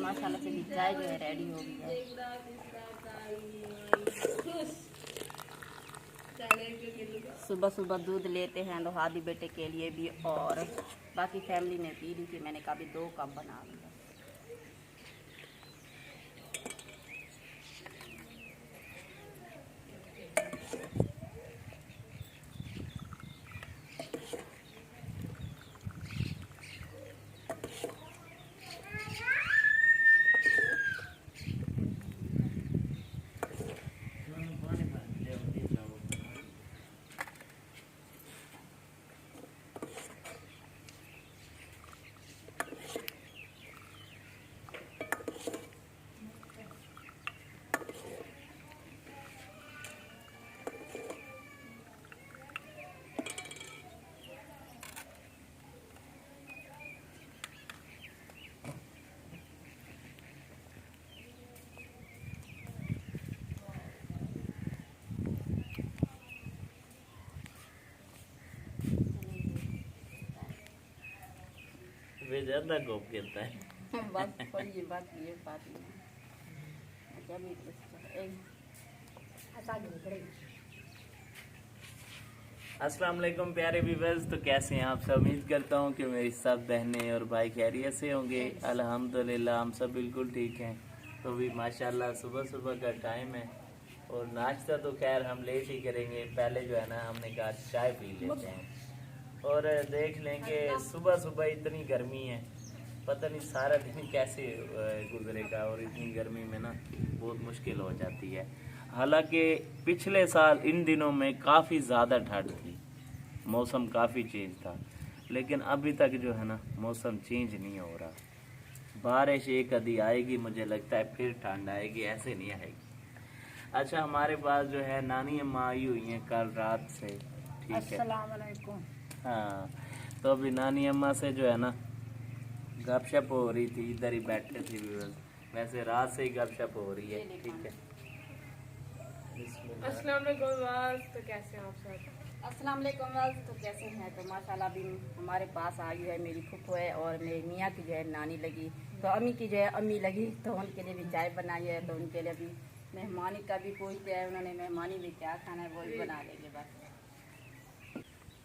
माशाल्लाह से भी चाय जो है रेडी हो गई है। सुबह सुबह दूध लेते हैं लोहादी बेटे के लिए भी और बाकी फैमिली ने पी ली थी। मैंने कहा भी 2 कप बना लिया। वे ज्यादा गोप कहता है। बस कोई ये बात नहीं। अस्सलाम वालेकुम प्यारे व्यूअर्स, तो कैसे हैं आप सब। उम्मीद करता हूं कि मेरी सब बहनें और भाई खैरियत से होंगे। अल्हम्दुलिल्लाह हम सब बिल्कुल ठीक हैं। तो भी माशाल्लाह सुबह सुबह का टाइम है और नाश्ता तो खैर हम लेट ही करेंगे। पहले जो है ना हमने कहा चाय पी लेते हैं और देख लेंगे। सुबह सुबह इतनी गर्मी है, पता नहीं सारा दिन कैसे गुजरेगा और इतनी गर्मी में ना बहुत मुश्किल हो जाती है। हालांकि पिछले साल इन दिनों में काफ़ी ज़्यादा ठंड थी, मौसम काफ़ी चेंज था, लेकिन अभी तक जो है ना मौसम चेंज नहीं हो रहा। बारिश एक आधी आएगी, मुझे लगता है फिर ठंड आएगी, ऐसे नहीं आएगी। अच्छा, हमारे पास जो है नानी अम्मा आई हुई हैं कल रात से, ठीक है। अस्सलाम वालेकुम। हाँ, तो अभी नानी अम्मा से जो है ना गपशप हो रही थी, इधर ही बैठे थे व्यूअर्स। वैसे रात से ही गपशप हो रही है, ठीक है। अस्सलाम वालेकुम, तो कैसे हैं आप सब। अस्सलाम वालेकुम, तो कैसे हैं। तो माशाल्लाह अभी हमारे पास आई है मेरी फुफू है और मेरी मियाँ की जो है नानी लगी, तो अम्मी की जो है अम्मी लगी, तो उनके लिए भी चाय बनाई है। तो उनके लिए भी मेहमानी का भी पूछते हैं, उन्होंने मेहमानी में क्या खाना है वो भी बना लेंगे बस।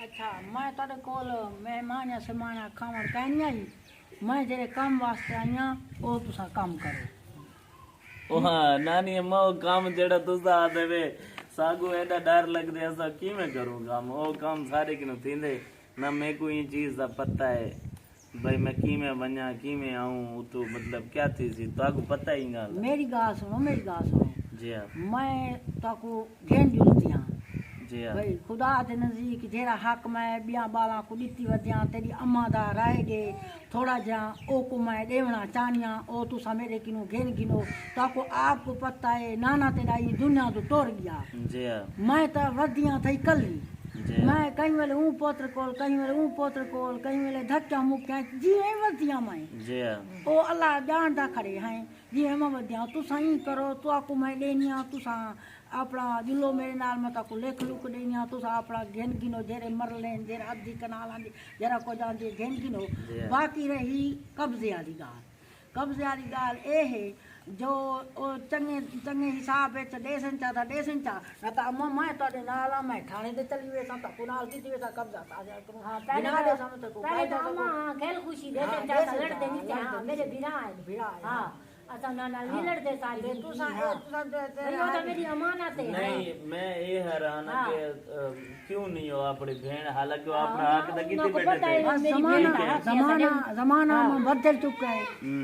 अच्छा, मैं तेरे कोल मेहमान समाना खावन कहनी आई, मैं जेरे काम वास्ते आई हाँ, वो तुसा काम करो। हाँ नानी अम्मा, वो काम जेड़ा तुसा आदे वे सागू एडा डर लगदे असा किवें करूं काम। वो काम सारे किनो थींदे ना। मेरे को ये चीज दा पता है भाई मैं किवें वन्या किवें आऊं, तो मतलब क्या थी सी ताको पता ही गाल। मेरी गाल सुनो जी हां, मैं ताको घेन जुलती हाँ जी हां, भाई खुदा के नजदीक जेरा हक मैं बिया बाला को दिती वदिया तेरी अम्मा दा राय गे थोड़ा जा ओ को मैं देवना चाहनिया, ओ तुसा मेरे किनो घेन गिनो ताको आपको पता है नाना तेरा ये दुनिया तो तोड़ गया। जी हां, मैं तो वदिया थई कली, मैं कहीं वेले ऊ पोत्र कोल, कहीं वेले ऊ पोत्र कोल, कहीं वेले धक्का मुक्का जी वदिया मैं। जी हां, ओ अल्लाह जानदा खड़े हैं जी हम वदिया तुसा ही करो, तो आपको मैं लेनिया तुसा अपना जुलो मेरे नाल मैं ताको लिख लुक देनिया, तुसा अपना घेन गिनो जेरे मर लेन जेरे अद्धी कनाल आंदी जरा को जांदी घेन गिनो। बाकी रही कब्जे वाली गाल, कब्जे वाली गाल ए है जो ओ चंगे चंगे हिसाब है देसन चा था देसन चा ना ता अम्मा मैं तोरे नाल मैं थाने दे चली वे ता कुनाल की वे ता कब्जा ता जा करूं। हां पहले दे सामने तो पहले अम्मा खेल खुशी देसन चा ता लड़ देनी चा। हां मेरे बिना है हां अच्छा ना ना लड़ दे सारी तुसा यो तो मेरी अमानत है। नहीं मैं ये हैरान है कि क्यों नहीं हो अपनी बहन, हालांकि वो अपना हक दगी थी बेटे थे। जमाना में बदल चुका है,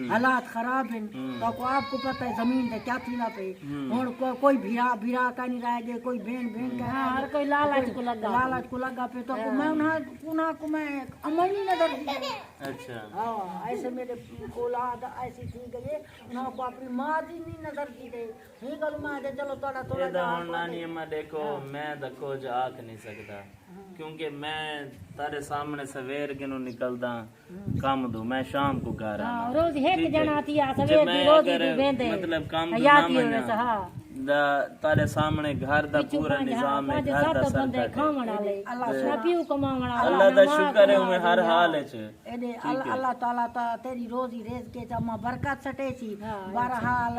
हालात खराब हैं। तो आपको पता है जमीन पे क्या थी ना पे और कोई भीरा का नहीं रह गया, कोई बहन का हर कोई लालच को लगा पे। तो मैं पुनः को मैं अमनी नजर दी। अच्छा हाँ ऐसे मेरे औलाद ऐसी थी गई को अपनी माँ जी नहीं नजर की दे ही गल मां दे चलो थोड़ा थोड़ा नानी अम्मा देखो मैं देखो जो आख नहीं सकता, क्योंकि मैं तारे सामने सवेर किनो निकलदा काम दो, मैं शाम को घर आना रोज एक जना आती है सवेर की रोज ही बेंदे मतलब काम दो ना मैं तारे सामने घर दा पूरा निजाम है, घर दा सर अल्लाह दा शुक्र है मैं हर हाल है एने अल्लाह ताला ता तेरी रोजी रेज के जमा बरकत सटे छी। बहरहाल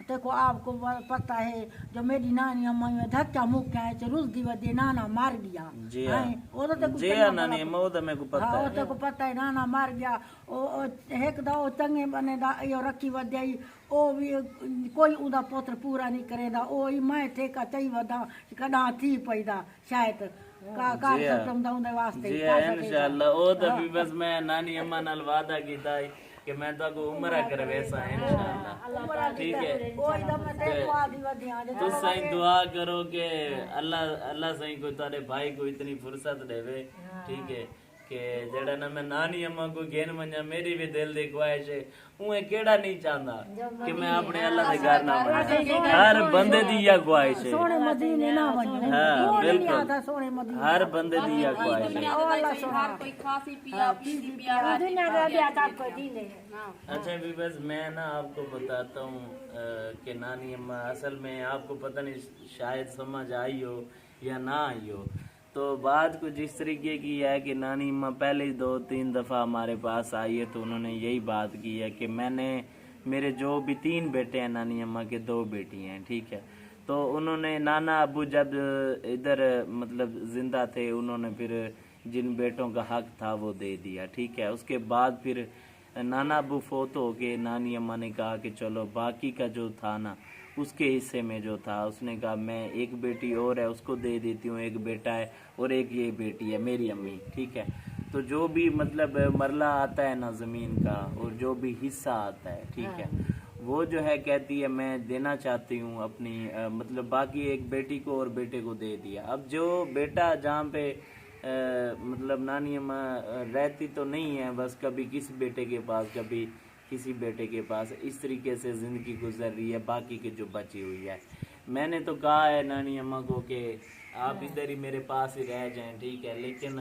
देखो आपको पता है जो मेरी नानी अम्मा में धक्का मुक्का है रुस दिवस दे नाना मार गया। जी हाँ, वो तो तेको जी हाँ नानी अम्मा वो तो मेरे को पता हाँ, वो है। तेको पता है नाना मार गया ओ एक दा ओ चंगे बने दा यो रखी वदई ओ भी कोई उदा पुत्र पूरा नहीं करेदा ओ ही मैं ठेका चई वदा कदा थी पैदा शायद का खत्म दा उदे वास्ते जी हाँ इंशाल्लाह ओ तो भी बस मैं नानी अम्मा नाल वादा कीता है कि मैं तो को उम्र कर वैसा है इंशाल्लाह। ठीक है कोई दम ते आदि वदिया तो सही दुआ करो कि अल्लाह सही को तारे भाई को इतनी फुर्सत देवे। ठीक है कि जड़ा ना मैं नानी अम्मा को घेन मजा मेरी भी दिल दी ख्वाहिश है उहे केड़ा नहीं चाहता कि मैं अपने अल्लाह दे घर ना मना। हर बंदे दी यह ख्वाहिश है। सोने मदीने ना बनो हाँ बिल्कुल आता सोने मदीने हर बंदे दी यह ख्वाहिश है। ओ अल्लाह सोना कोई खांसी पिया पीसी पिया दुनिया का भी आता आपको दीने अच्छा भी बस मैं ना आपको बताता हूँ कि नानी अम्मा असल में आपको पता नहीं शायद समझ आई हो या ना आई हो। तो बात कुछ इस तरीके की है कि नानी अम्मा पहले ही 2-3 दफ़ा हमारे पास आई है तो उन्होंने यही बात की है कि मैंने मेरे जो भी 3 बेटे हैं नानी अम्मा के 2 बेटी हैं। ठीक है तो उन्होंने नाना अबू जब इधर मतलब जिंदा थे उन्होंने फिर जिन बेटों का हक था वो दे दिया। ठीक है उसके बाद फिर नाना अबू फोत हो के नानी अम्मा ने कहा कि चलो बाकी का जो था ना उसके हिस्से में जो था उसने कहा मैं एक बेटी और है उसको दे देती हूँ, एक बेटा है और एक ये बेटी है मेरी अम्मी। ठीक है तो जो भी मतलब मरला आता है ना ज़मीन का और जो भी हिस्सा आता है ठीक है वो जो है कहती है मैं देना चाहती हूँ अपनी मतलब बाकी एक बेटी को और बेटे को दे दिया। अब जो बेटा जहाँ पे मतलब नानी अम्मा रहती तो नहीं है बस कभी किसी बेटे के पास कभी किसी बेटे के पास इस तरीके से ज़िंदगी गुजर रही है बाकी की जो बची हुई है। मैंने तो कहा है नानी अम्मा को कि आप इधर ही मेरे पास ही रह जाएं। ठीक है लेकिन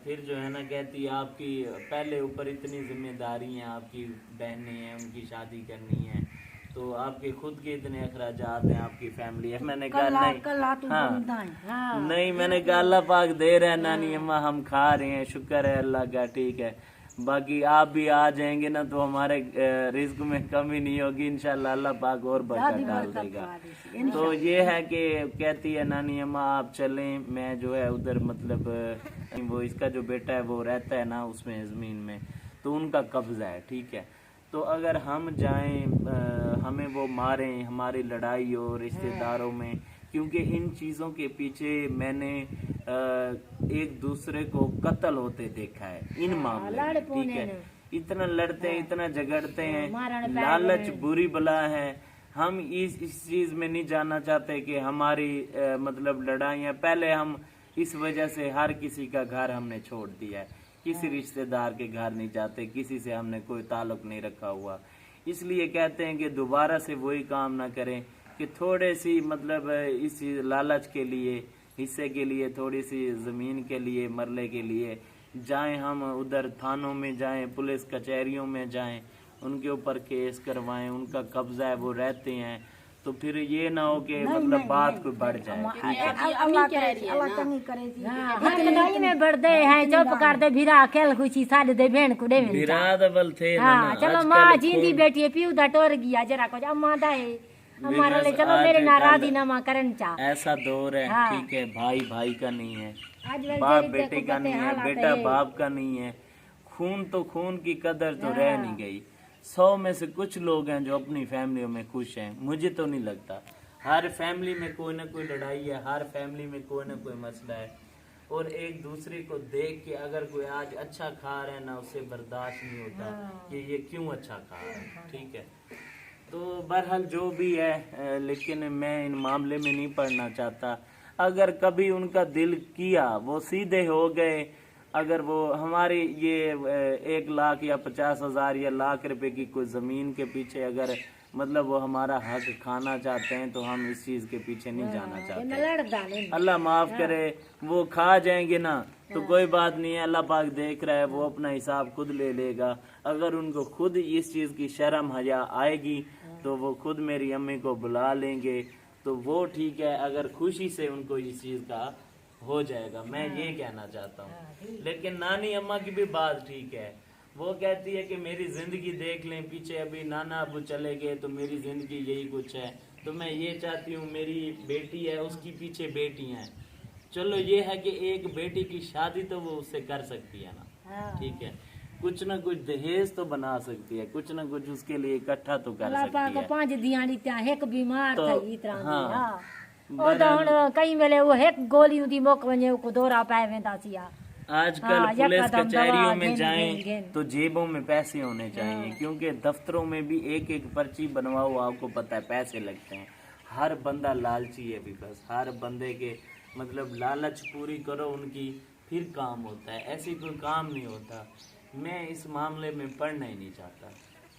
फिर जो है ना कहती आपकी पहले ऊपर इतनी जिम्मेदारी हैं, आपकी बहनें हैं उनकी शादी करनी है तो आपके खुद के इतने अखराजात हैं, आपकी फैमिली है। मैंने कहा नहीं हाँ नहीं मैंने कहा अल्लाह पाक दे रहे हैं नानी अम्मा हम खा रहे हैं शुक्र है अल्लाह का। ठीक है बाकी आप भी आ जाएंगे ना तो हमारे रिस्क में कमी नहीं होगी इंशाल्लाह अल्लाह पाक और बरकत डाल देगा। तो ये है कि कहती है नानी अम्मा आप चलें मैं जो है उधर मतलब वो इसका जो बेटा है वो रहता है ना उसमें ज़मीन में तो उनका कब्जा है। ठीक है तो अगर हम जाएं हमें वो मारें हमारी लड़ाई हो रिश्तेदारों में क्योंकि इन चीज़ों के पीछे मैंने एक दूसरे को कत्ल होते देखा है इन मामले में। ठीक है इतना लड़ते हैं इतना झगड़ते हैं लालच बुरी बला है। हम इस चीज़ में नहीं जानना चाहते कि हमारी मतलब लड़ाइयाँ पहले हम इस वजह से हर किसी का घर हमने छोड़ दिया है, किसी रिश्तेदार के घर नहीं जाते, किसी से हमने कोई ताल्लुक नहीं रखा हुआ। इसलिए कहते हैं कि दोबारा से वही काम ना करें कि थोड़े सी मतलब इस लालच के लिए हिस्से के लिए थोड़ी सी ज़मीन के लिए मरले के लिए जाएं हम उधर थानों में जाएं पुलिस कचहरियों में जाएं उनके ऊपर केस करवाएं उनका कब्जा है वो रहते हैं तो फिर ये ना हो कि मतलब बात कोई बढ़ जाए। अल्लाह चंगी करे जी हकदाई में बढ़दे हैं चुप कर दे भिरा खेल खुशी साड दे भेण कुडे में बिराद बल थे ना हां चलो मां जिंदी बेटी पियो दा टोर गया जरा को अम्मा दा है हमारे लिए चलो मेरे नाराजी नामा करन चा ऐसा दौर है। ठीक है भाई भाई का नहीं है बाप बेटे का नहीं है बेटा बाप का नहीं है खून तो खून की कदर तो रह नहीं गई। 100 में से कुछ लोग हैं जो अपनी फैमिलियों में खुश हैं, मुझे तो नहीं लगता। हर फैमिली में कोई ना कोई लड़ाई है, हर फैमिली में कोई ना कोई मसला है और एक दूसरे को देख के अगर कोई आज अच्छा खा रहा है ना उसे बर्दाश्त नहीं होता कि ये क्यों अच्छा खा रहा है। ठीक है तो बहरहाल जो भी है लेकिन मैं इन मामले में नहीं पड़ना चाहता। अगर कभी उनका दिल किया वो सीधे हो गए, अगर वो हमारी ये 1 लाख या 50,000 या लाख रुपए की कोई ज़मीन के पीछे अगर मतलब वो हमारा हक खाना चाहते हैं तो हम इस चीज़ के पीछे नहीं जाना चाहते। अल्लाह माफ़ करे वो खा जाएंगे ना तो कोई बात नहीं है, अल्लाह पाक देख रहा है वो अपना हिसाब खुद ले लेगा। अगर उनको खुद इस चीज़ की शर्म हया आएगी तो वो खुद मेरी अम्मी को बुला लेंगे, तो वो ठीक है, अगर खुशी से उनको इस चीज़ का हो जाएगा, मैं ये कहना चाहता हूँ। लेकिन नानी अम्मा की भी बात ठीक है, वो कहती है कि मेरी ज़िंदगी देख लें, पीछे अभी नाना अबू चले गए तो मेरी ज़िंदगी यही कुछ है, तो मैं ये चाहती हूँ मेरी बेटी है उसकी पीछे बेटियाँ हैं। चलो ये है कि एक बेटी की शादी तो वो उससे कर सकती है ना, ठीक है, कुछ ना कुछ दहेज तो बना सकती है, कुछ ना कुछ उसके लिए इकट्ठा तो कर सकती है। 5 दिहाड़ी त्या एक बीमार तो, थई इतरा हाँ, ओ तो हुन कई वेले वो एक गोली दी मोक वने को दौरा पाए वेंदा सिया। आजकल हाँ, पुलिस यकदम कचहरियों दवा में घेन जाएं घेन। तो जेबों में पैसे होने चाहिए, क्योंकि दफ्तरों में भी एक एक पर्ची बनवाओ, आपको पता है पैसे लगते हैं। हर बंदा लालची है भी, बस हर बंदे के मतलब लालच पूरी करो उनकी, फिर काम होता है, ऐसे कोई काम नहीं होता। मैं इस मामले में पढ़ना ही नहीं चाहता,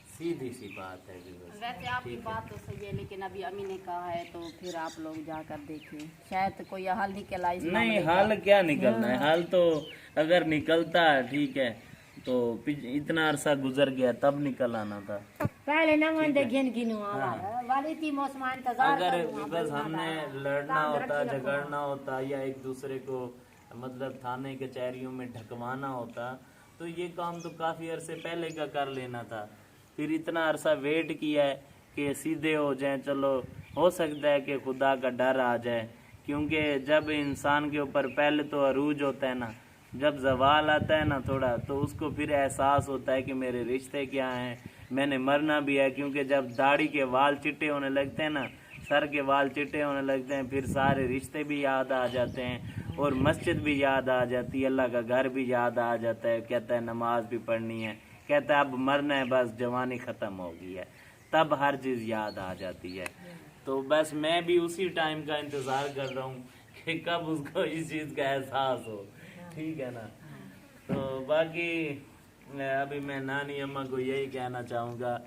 सीधी सी बात है भी बस। वैसे आपकी बात तो सही है, लेकिन अभी अम्मी ने कहा है तो फिर आप लोग जाकर देखिए, शायद कोई हल निकला इस नहीं, मामले का। हाल क्या निकलना है, हाल तो अगर निकलता है ठीक है, तो इतना अरसा गुजर गया तब निकल आना था। पहले न मन दे घेन गिनु आवा वाली थी मौसम इंतजार अगर करूं, बस हमने लड़ना होता, झगड़ना होता, या एक दूसरे को मतलब थाने कचहरियों में ढकवाना होता, तो ये काम तो काफी अरसे पहले का कर लेना था। फिर इतना अरसा वेट किया है कि सीधे हो जाए, चलो हो सकता है कि खुदा का डर आ जाए, क्योंकि जब इंसान के ऊपर पहले तो अरूज होता है ना, जब जवाल आता है ना थोड़ा, तो उसको फिर एहसास होता है कि मेरे रिश्ते क्या हैं, मैंने मरना भी है। क्योंकि जब दाढ़ी के वाल चिट्टे होने लगते हैं ना, सर के वाल चिट्टे होने लगते हैं, फिर सारे रिश्ते भी याद आ जाते हैं और मस्जिद भी याद आ जाती है, अल्लाह का घर भी याद आ जाता है, कहता है नमाज भी पढ़नी है, कहता है अब मरना है, बस जवानी ख़त्म हो गई है, तब हर चीज़ याद आ जाती है। तो बस मैं भी उसी टाइम का इंतज़ार कर रहा हूँ कि कब उसको इस चीज़ का एहसास हो, ठीक है ना। तो बाकी अभी मैं नानी अम्मा को यही कहना चाहूँगा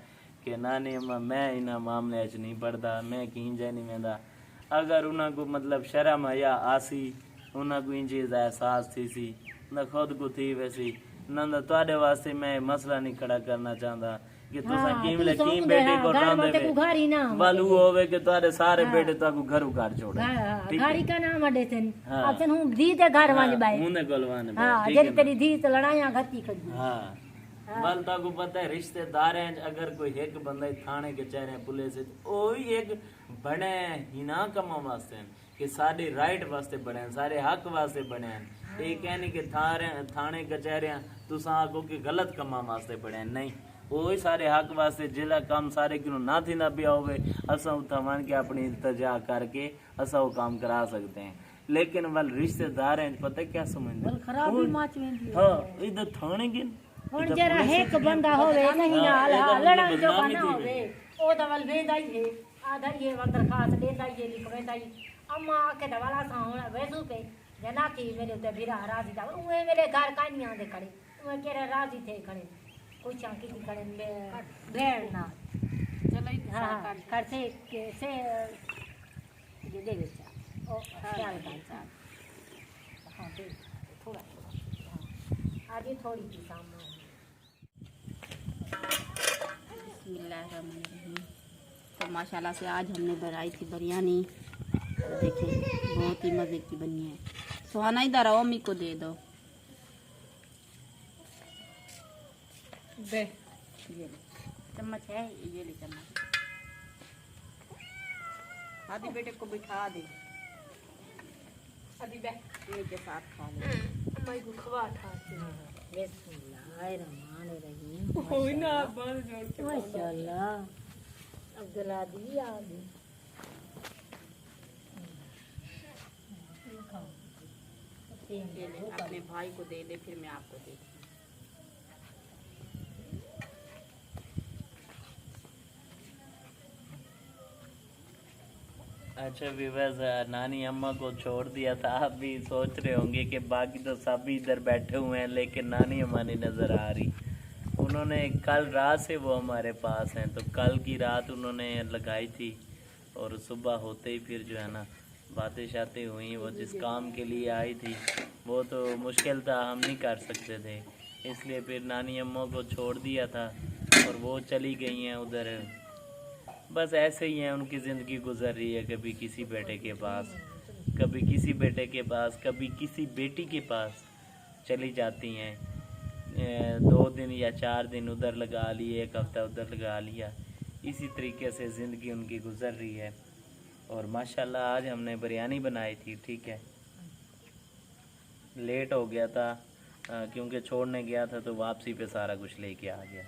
कि नानी अम्मा मैं इन्हें मामले च नहीं पढ़ता, मैं कहीं जा नहीं वेंदा। अगर उन्हें को मतलब शर्म हया आसी, उन्हें को इन चीज़ एहसास थी सी, न खुद को थी वैसी, न तुहाडे वास्ते मैं मसला नहीं खड़ा करना चाहता कि तुसा कीमले कीम बेटे को रांदे वे वालू होवे कि तुहाडे सारे बेटे ताकू घर उगाड़ छोड़े, ठीक गाड़ी है। का नाम अडे थे हाँ। अपन हूं दी ते घर वाले बाई उने गोलवाने हां ठीक जब है तेरी दी तो लड़ाइयां घटी करी। हाँ, बल ताकू पता है रिश्तेदार हैं, अगर कोई एक बंदा थाने के चेहरे पुलिस ओ ही एक बने हिना कमा वास्ते हैं कि सारे राइट वास्ते बने हैं, सारे हक वास्ते बने हैं। ये कहने के थाने कचहरे तुसा आगो के गलत कमा वास्ते बने हैं, नहीं, वो ही सारे हक वास्ते जिला काम सारे क्यों ना थी ना पिया होवे, असा उठा मान के अपनी इल्तजा करके असा वो काम करा सकते हैं। लेकिन वल रिश्तेदार हैं, पता क्या समझते हैं, खराबी माच वेंदी हाँ इधर थाने के हुन जरा एक बंदा होवे नहीं हाल लड़न जो बना होवे ओ दवल वेंदा ही है आधा ये दरखास्त देता ही लिख वेंदा ही अम्मा के दवाला सा होना वैसू पे जना की मेरे ते बिरा राजी था उहे मेरे घर का नहीं आंदे खड़े उहे केरे राजी थे खड़े कुछ आंकी की खड़े भेड़ ना चलो हां कर से ये दे बेचा ओ क्या का हां दे थोड़ा आज थोड़ी सी सामान बिस्मिल्लाहिर्रहमानिर्रहीम। तो माशाल्लाह से आज हमने बनाई थी बिरयानी, तो देखिए बहुत ही मज़े की बनी है। सुहाना इधर आओ, अम्मी को दे दो। दे ये ले चम्मच है, ये ले चम्मच। आदि बेटे को बिठा दे, अभी बे इन्हीं के साथ खा ले। अम्मा को खवा था बिस्मिल्लाहिर्रहमानिर्रहीम कोई ना बाल जोड़ के माशाल्लाह अब्दुल्ला दी आ गई ये ले अपने भाई को दे दे, फिर मैं आपको दे दूँ। अच्छा विवास नानी अम्मा को छोड़ दिया था, आप भी सोच रहे होंगे कि बाकी तो सब भी इधर बैठे हुए हैं, लेकिन नानी अम्मा नहीं नज़र आ रही। उन्होंने कल रात से वो हमारे पास हैं, तो कल की रात उन्होंने लगाई थी और सुबह होते ही फिर जो है ना बातें शातें हुई। वो जिस काम के लिए आई थी वो तो मुश्किल था, हम नहीं कर सकते थे, इसलिए फिर नानी अम्मा को छोड़ दिया था और वो चली गई हैं उधर बस ऐसे ही है, उनकी ज़िंदगी गुजर रही है, कभी किसी बेटे के पास, कभी किसी बेटे के पास, कभी किसी बेटी के पास चली जाती हैं। 2 दिन या 4 दिन उधर लगा लिए, 1 हफ्ता उधर लगा लिया, इसी तरीके से ज़िंदगी उनकी गुजर रही है। और माशाल्लाह आज हमने बिरयानी बनाई थी, ठीक है। लेट हो गया था क्योंकि छोड़ने गया था तो वापसी पे सारा कुछ लेके आ गया।